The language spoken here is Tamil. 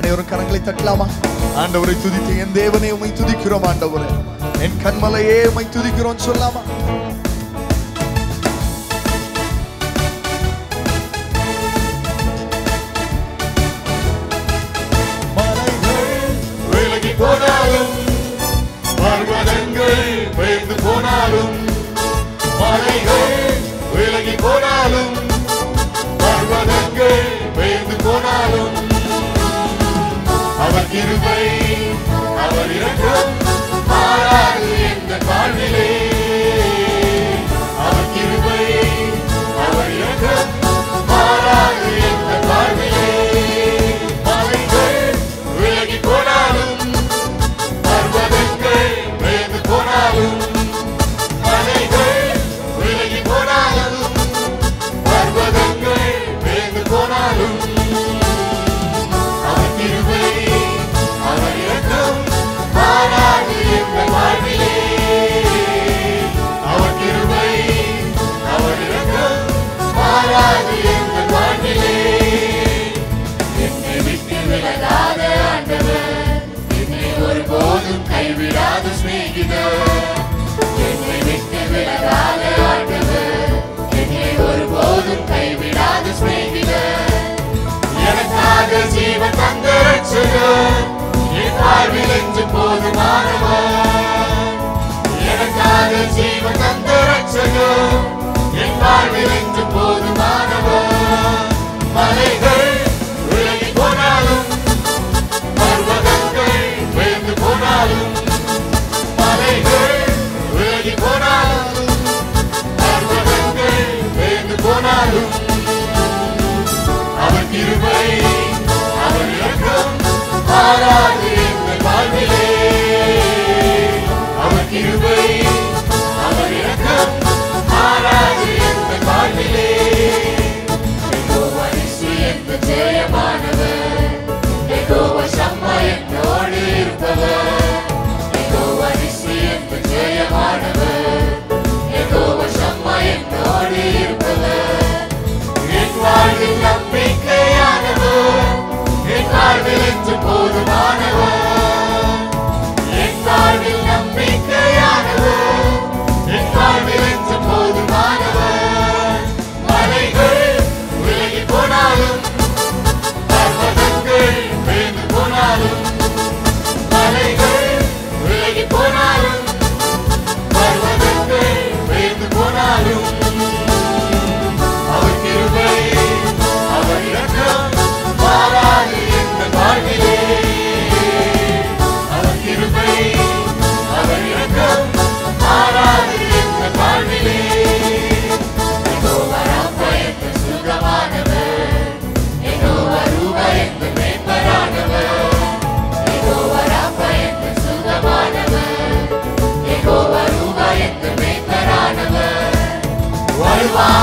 அனைவரும் கரங்களை தட்டலாமா? ஆண்டவரை துதித்து, என் தேவனே உம்மை துதிக்கிறோம் ஆண்டவரே, என் கண்மலையே உம்மை துதிக்கிறோம் சொல்லாமா? போனாலும் பர்வதங்கள் பெயர்ந்து போனாலும், மலைகள் விலகி போனாலும், பர்வதங்கள் பெயர்ந்து போனாலும், அவர் கிருபை அவர் இரக்கம் மாறாது எந்த வாழ்விலே. அவர் கிருபை அவர் இரக்கம் மாறாது எந்த வாழ்விலே. மலைகள் விலகி போனாலும், பர்வதங்கள் பெயர்ந்து போனாலும், மலைகள் விலகி போனாலும், பர்வதங்கள் பெயர்ந்து போனாலும், அவர் கிருபை அவர் இரக்கம் மாறாது எந்த வாழ்விலே. அவர் கிருபை அவர் இரக்கம் மாறாது எந்த வாழ்விலே. என்னை விட்டு விலகாத ஆண்டவர், என்னை ஒருபோதும் கைவிடாத சிநேகிதர். என்னை விட்டு விலகாத ஆண்டவர், என்னை ஒருபோதும் கைவிடாத சிநேகிதர். எனக்காக ஜீவன் தந்த ரட்சகர், என் வாழ்வில் என்று போதுமானவர். எனக்காக ஜீவன் தந்த ரட்சகர், என் வாழ்வில் என்று போதுமானவர். மலைகள் விலகி போனாலும், பர்வதங்கள் பெயர்ந்து போனாலும், மலைகள் விலகி போனாலும், பர்வதங்கள் பெயர்ந்து போனாலும், அவர் கிருபை அவர் இரக்கம் மாறாது எங்கள் வாழ்விலே. அவர் கிருபை அவர் இரக்கம் மாறாது எங்கள் வாழ்விலே. யெகோவா நிசி என்ற ஜெயமானவர், யெகோவா ஷம்மா என்னோடு இருப்பவர். யெகோவா நிசி என்ற ஜெயமானவர், யெகோவா ஷம்மா என்னோடு இருப்பவர். என் வாழ்வில் நம்பிக்கையானவர், என் வாழ்வில் என்று போதுமானவர். என் வாழ்வில் நம்பிக்கையானவர், என் வாழ்வில் என்று போதுமானவர். மலைகள் விலகி போனாலும், பர்வதங்கள் பெயர்ந்து போனாலும், மலைகள் விலகி போனாலும், பர்வதங்கள் பெயர்ந்து போனாலும், அவர் கிருபை அவர் இரக்கம் மாறாது எந்த வாழ்விலே. அவர் கிருபை அவர் இரக்கம் மாறாது எந்த வாழ்விலே. யெகோவா ராப்பா என்ற சுகமானவர், யெகோவா ரூபா என்ற மேய்ப்பரானவர். யெகோவா ராப்பா என்ற சுகமானவர், யெகோவா ரூபா என்ற மேய்ப்பரானவர். வருவார்